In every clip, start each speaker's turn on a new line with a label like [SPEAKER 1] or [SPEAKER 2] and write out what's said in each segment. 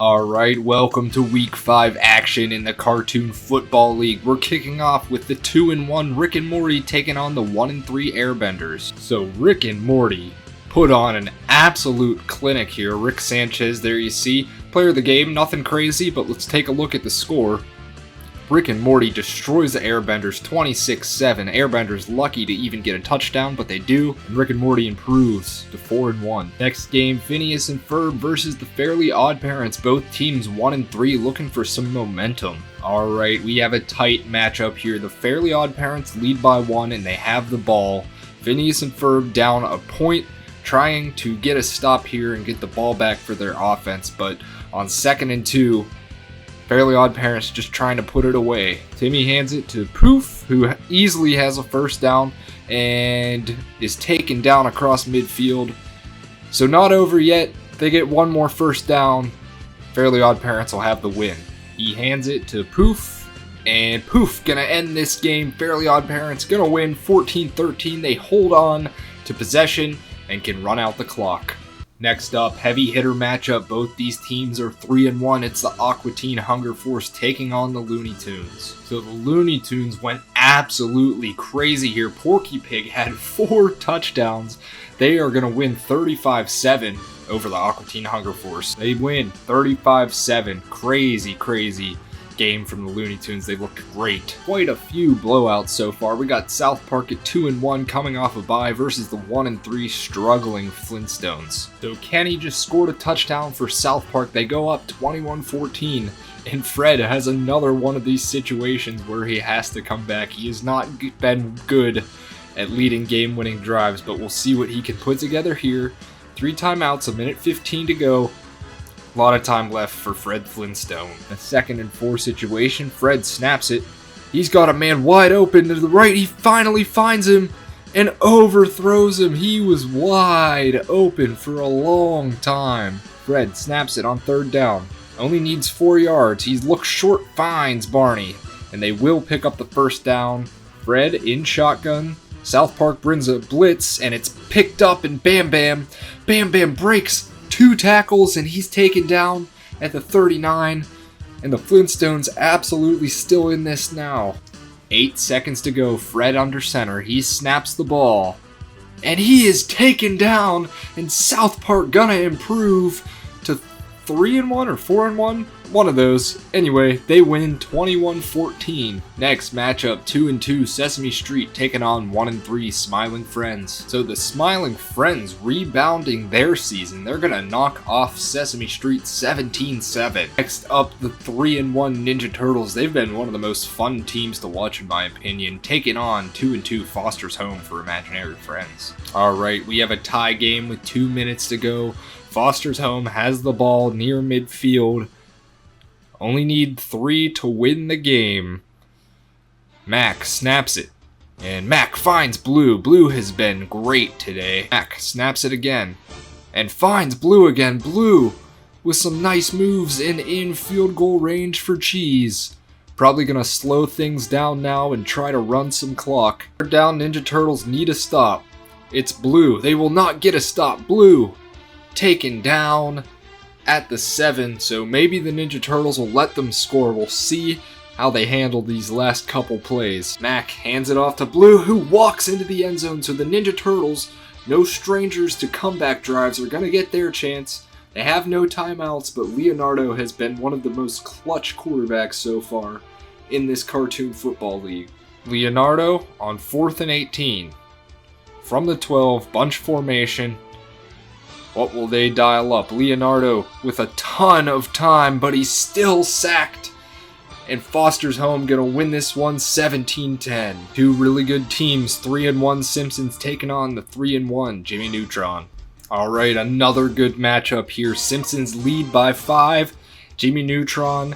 [SPEAKER 1] Alright, welcome to Week 5 action in the Cartoon Football League. We're kicking off with the 2-1 Rick and Morty taking on the 1-3 Airbenders. So Rick and Morty put on an absolute clinic here. Rick Sanchez, there you see. Player of the game, nothing crazy, but let's take a look at the score. Rick and Morty destroys the Airbenders 26-7. Airbenders lucky to even get a touchdown, but they do. And Rick and Morty improves to 4-1. Next game, Phineas and Ferb versus the Fairly Odd Parents. Both teams 1-3 looking for some momentum. Alright, we have a tight matchup here. The Fairly Odd Parents lead by 1 and they have the ball. Phineas and Ferb down a point, trying to get a stop here and get the ball back for their offense, but on 2nd and 2, Fairly Odd Parents just trying to put it away. Timmy hands it to Poof, who easily has a first down and is taken down across midfield. So not over yet. They get one more first down. Fairly Odd Parents will have the win. He hands it to Poof, and Poof gonna end this game. Fairly Odd Parents gonna win 14-13. They hold on to possession and can run out the clock. Next up, heavy hitter matchup. Both these teams are 3-1. It's the Aqua Teen Hunger Force taking on the Looney Tunes. So the Looney Tunes went absolutely crazy here. Porky Pig had 4 touchdowns. They are going to win 35-7 over the Aqua Teen Hunger Force. They win 35-7. Crazy game from the Looney Tunes. They looked great. Quite a few blowouts so far. We got South Park at 2-1 coming off a bye versus the 1-3 struggling Flintstones. So Kenny just scored a touchdown for South Park. They go up 21-14. And Fred has another one of these situations where he has to come back. He has not been good at leading game-winning drives, but we'll see what he can put together here. 3 timeouts, 1:15 to go. A lot of time left for Fred Flintstone. A 2nd and 4 situation. Fred snaps it. He's got a man wide open to the right. He finally finds him and overthrows him. He was wide open for a long time. Fred snaps it on 3rd down. Only needs 4 yards. He looks short, finds Barney, and they will pick up the first down. Fred in shotgun. South Park brings a blitz, and it's picked up, and Bam Bam breaks 2 tackles, and he's taken down at the 39, and the Flintstones absolutely still in this now. 8 seconds to go. Fred under center. He snaps the ball, and he is taken down, and South Park gonna improve to 3-1 or 4-1, one of those. Anyway, they win 21-14. Next matchup, 2-2 Sesame Street taking on 1-3 Smiling Friends. So the Smiling Friends rebounding their season. They're gonna knock off Sesame Street 17-7. Next up, the 3-1 Ninja Turtles. They've been one of the most fun teams to watch in my opinion, taking on 2-2 Foster's Home for Imaginary Friends. Alright, we have a tie game with 2 minutes to go. Foster's Home has the ball near midfield. Only need 3 to win the game. Mac snaps it. And Mac finds Blue. Blue has been great today. Mac snaps it again. And finds Blue again. Blue with some nice moves and in field goal range for Cheese. Probably gonna slow things down now and try to run some clock. 3rd down, Ninja Turtles need a stop. It's Blue. They will not get a stop. Blue taken down at the 7, so maybe the Ninja Turtles will let them score. We'll see how they handle these last couple plays. Mac hands it off to Blue, who walks into the end zone, so the Ninja Turtles, no strangers to comeback drives, are going to get their chance. They have no timeouts, but Leonardo has been one of the most clutch quarterbacks so far in this Cartoon Football League. Leonardo on 4th and 18. From the 12, bunch formation. What will they dial up? Leonardo with a ton of time, but he's still sacked. And Foster's Home gonna win this one 17-10. 2 really good teams, 3-1 Simpsons taking on the 3-1 Jimmy Neutron. Alright, another good matchup here. Simpsons lead by 5. Jimmy Neutron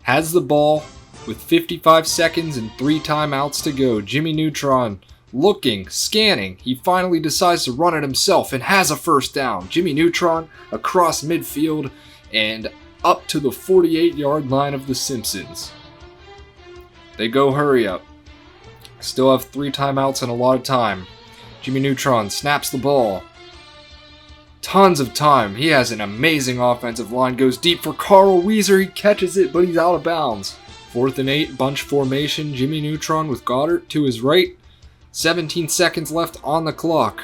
[SPEAKER 1] has the ball with 55 seconds and 3 timeouts to go. Jimmy Neutron looking, scanning, he finally decides to run it himself and has a first down. Jimmy Neutron across midfield and up to the 48-yard line of the Simpsons. They go hurry up. Still have 3 timeouts and a lot of time. Jimmy Neutron snaps the ball. tons of time. He has an amazing offensive line. Goes deep for Carl Weezer. He catches it, but he's out of bounds. 4th and 8, bunch formation. Jimmy Neutron with Goddard to his right. 17 seconds left on the clock.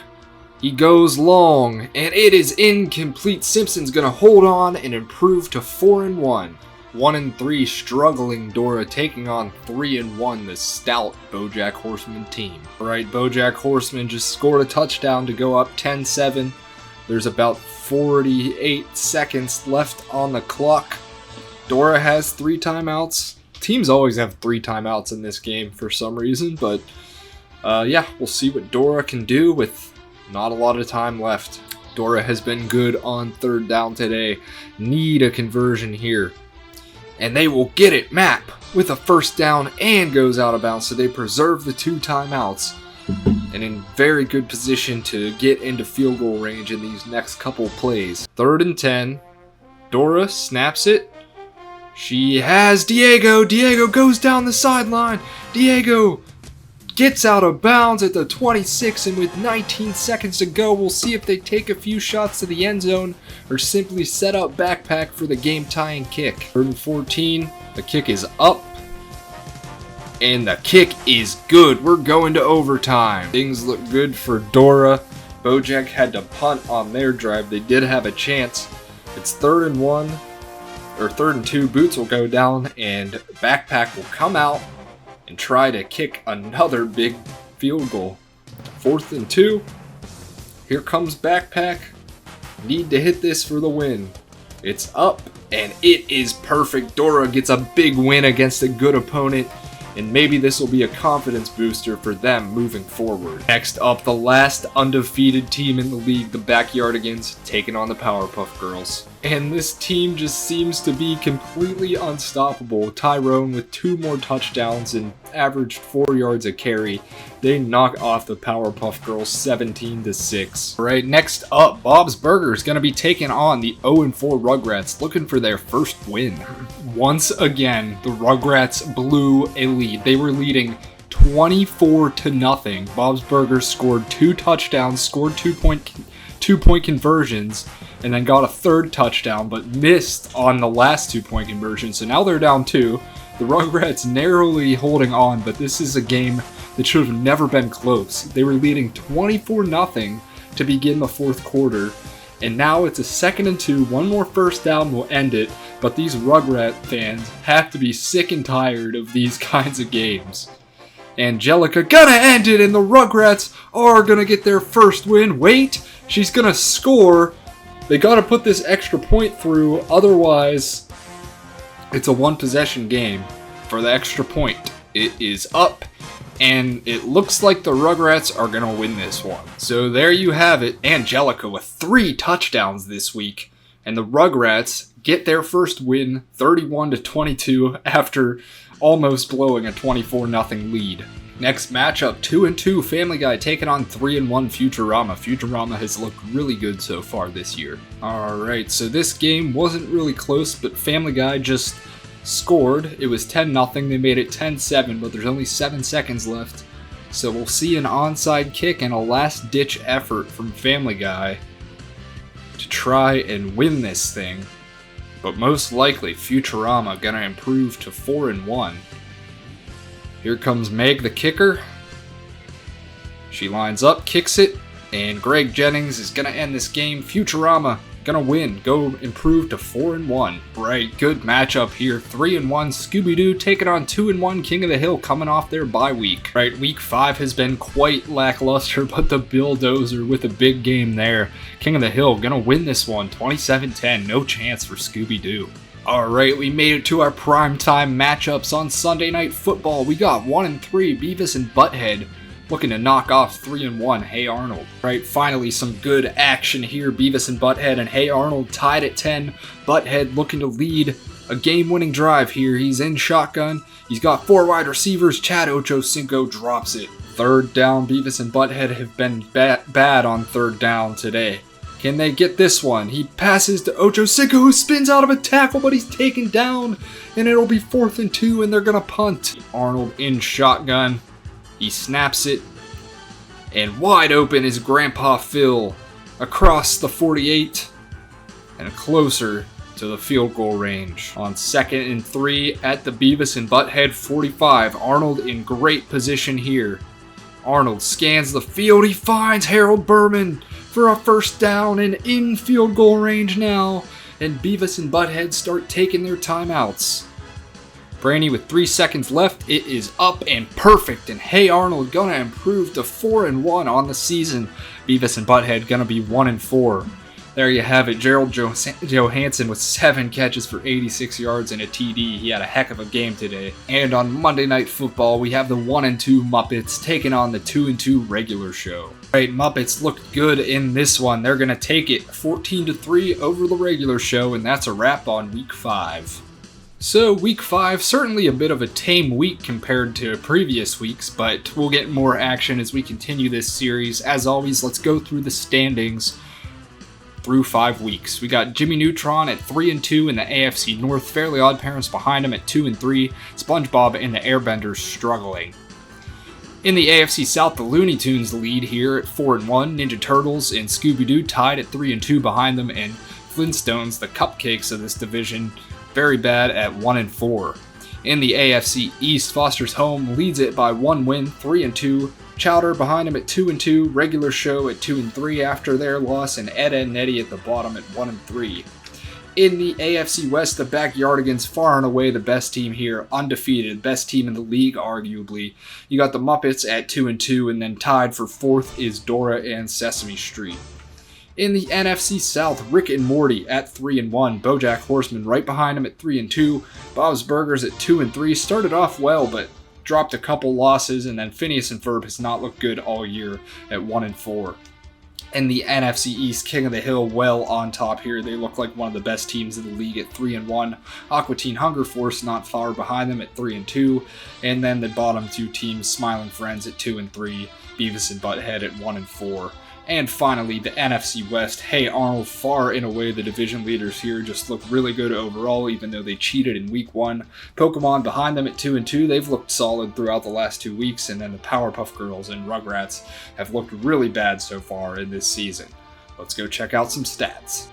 [SPEAKER 1] He goes long, and it is incomplete. Simpson's going to hold on and improve to 4-1. 1-3 struggling Dora taking on 3-1 the stout BoJack Horseman team. Alright, BoJack Horseman just scored a touchdown to go up 10-7. There's about 48 seconds left on the clock. Dora has 3 timeouts. Teams always have 3 timeouts in this game for some reason, but yeah, we'll see what Dora can do with not a lot of time left. Dora has been good on 3rd down today. Need a conversion here. And they will get it. Map with a 1st down and goes out of bounds, so they preserve the 2 timeouts. And in very good position to get into field goal range in these next couple plays. 3rd and 10. Dora snaps it. She has Diego. Diego goes down the sideline. Diego gets out of bounds at the 26, and with 19 seconds to go, we'll see if they take a few shots to the end zone or simply set up backpack for the game-tying kick. 3rd and 14, the kick is up, and the kick is good. We're going to overtime. Things look good for Dora. BoJack had to punt on their drive. They did have a chance. It's 3rd and 1, or 3rd and 2. Boots will go down, and backpack will come out and try to kick another big field goal. 4th and 2. Here comes backpack. Need to hit this for the win. It's up, and it is perfect. Dora gets a big win against a good opponent, and maybe this will be a confidence booster for them moving forward. Next up, the last undefeated team in the league, the Backyardigans, taking on the Powerpuff Girls. And this team just seems to be completely unstoppable. Tyrone with 2 more touchdowns and averaged 4 yards a carry. They knock off the Powerpuff Girls 17-6. Alright, next up, Bob's Burgers going to be taking on the 0-4 Rugrats, looking for their first win. Once again, the Rugrats blew a lead. They were leading 24-0. Bob's Burgers scored 2 touchdowns, scored 2-point conversions, and then got a 3rd touchdown, but missed on the last 2-point conversion. So now they're down 2. The Rugrats narrowly holding on, but this is a game that should have never been close. They were leading 24-0 to begin the 4th quarter, and now it's a 2nd and 2. 1 more 1st down will end it, but these Rugrat fans have to be sick and tired of these kinds of games. Angelica gonna end it, and the Rugrats are gonna get their first win. Wait, she's gonna score. They gotta put this extra point through, otherwise it's a 1-possession game for the extra point. It is up, and it looks like the Rugrats are gonna win this one. So there you have it, Angelica with 3 touchdowns this week, and the Rugrats get their first win, 31-22, after almost blowing a 24-0 lead. Next matchup, 2-2 Family Guy taking on 3-1 Futurama. Futurama has looked really good so far this year. Alright, so this game wasn't really close, but Family Guy just scored. It was 10-0, they made it 10-7, but there's only 7 seconds left. So we'll see an onside kick and a last-ditch effort from Family Guy to try and win this thing. But most likely, Futurama gonna improve to 4-1. Here comes Meg, the kicker. She lines up, kicks it, and Greg Jennings is gonna end this game. Futurama gonna win, go improve to 4-1. Right, good matchup here. 3-1 Scooby-Doo taking on 2-1 King of the Hill coming off their bye week. Right, week 5 has been quite lackluster, but the Bulldozer with a big game there. King of the Hill gonna win this one, 27-10. No chance for Scooby-Doo. Alright, we made it to our primetime matchups on Sunday Night Football. We got 1-3 Beavis and Butthead looking to knock off 3-1 Hey Arnold. Right, finally some good action here. Beavis and Butthead and Hey Arnold tied at 10. Butthead looking to lead a game-winning drive here. He's in shotgun. He's got 4 wide receivers. Chad Ochocinco drops it. 3rd down. Beavis and Butthead have been bad on 3rd down today. Can they get this one? He passes to Ochocinco, who spins out of a tackle, but he's taken down, and it'll be 4th and 2, and they're gonna punt. Arnold in shotgun. He snaps it, and wide open is Grandpa Phil. across the 48 and closer to the field goal range. On 2nd and 3 at the Beavis and Butthead 45, Arnold in great position here. Arnold scans the field, he finds Harold Berman for a first down and in field goal range now, and Beavis and Butthead start taking their timeouts. Brandy with 3 seconds left, it is up and perfect, and Hey Arnold gonna improve to 4-1 on the season. Beavis and Butthead gonna be 1-4. There you have it, Gerald Johansson with 7 catches for 86 yards and a TD. He had a heck of a game today. And on Monday Night Football, we have the 1-2 Muppets taking on the 2-2 regular show. Right, Muppets looked good in this one. They're going to take it 14-3 over the regular show, and that's a wrap on Week 5. So Week 5, certainly a bit of a tame week compared to previous weeks, but we'll get more action as we continue this series. As always, let's go through the standings through 5 weeks. We got Jimmy Neutron at 3-2 in the AFC North, Fairly Odd Parents behind him at 2-3, SpongeBob and the Airbenders struggling. In the AFC South, the Looney Tunes lead here at 4-1, Ninja Turtles and Scooby-Doo tied at 3-2 behind them, and Flintstones, the cupcakes of this division, very bad at 1-4. In the AFC East, Foster's Home leads it by 1 win, 3-2. Chowder behind him at 2-2, Regular Show at 2-3 after their loss, and Ed, Edd and Eddy at the bottom at 1-3. In the AFC West, the Backyardigans far and away the best team here, undefeated, best team in the league arguably. You got the Muppets at 2-2, and then tied for 4th is Dora and Sesame Street. In the NFC South, Rick and Morty at 3-1, BoJack Horseman right behind him at 3-2, Bob's Burgers at 2-3, started off well, but dropped a couple losses, and then Phineas and Ferb has not looked good all year at 1-4. In the NFC East, King of the Hill well on top here. They look like one of the best teams in the league at 3-1. Aqua Teen Hunger Force not far behind them at 3-2. And then the bottom 2 teams, Smiling Friends at 2-3, Beavis and Butthead at 1-4. And finally, the NFC West. Hey Arnold, far and away the division leaders here, just look really good overall, even though they cheated in Week 1. Pokemon behind them at 2-2. They've looked solid throughout the last 2 weeks, and then the Powerpuff Girls and Rugrats have looked really bad so far in this season. Let's go check out some stats.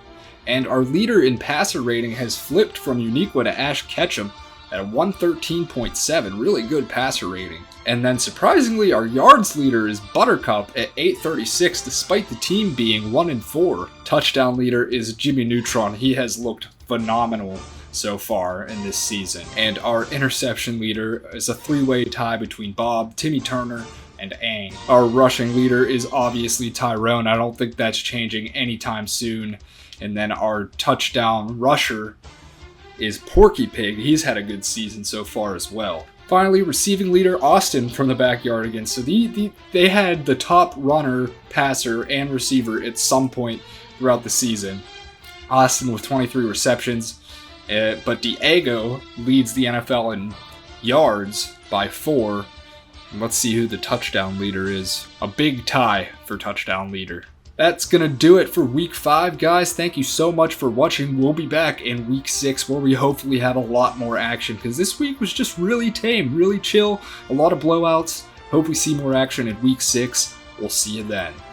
[SPEAKER 1] And our leader in passer rating has flipped from Uniqua to Ash Ketchum at a 113.7, really good passer rating. And then surprisingly, our yards leader is Buttercup at 836, despite the team being 1-4. Touchdown leader is Jimmy Neutron. He has looked phenomenal so far in this season. And our interception leader is a 3-way tie between Bob, Timmy Turner, and Aang. Our rushing leader is obviously Tyrone. I don't think that's changing anytime soon. And then our touchdown rusher is Porky Pig. He's had a good season so far as well. Finally, receiving leader Austin from the Backyardigans. So they had the top runner, passer, and receiver at some point throughout the season. Austin with 23 receptions, but Diego leads the NFL in yards by 4. And let's see who the touchdown leader is. A big tie for touchdown leader. That's going to do it for Week 5, guys. Thank you so much for watching. We'll be back in Week 6 where we hopefully have a lot more action, because this week was just really tame, really chill, a lot of blowouts. Hope we see more action in Week 6. We'll see you then.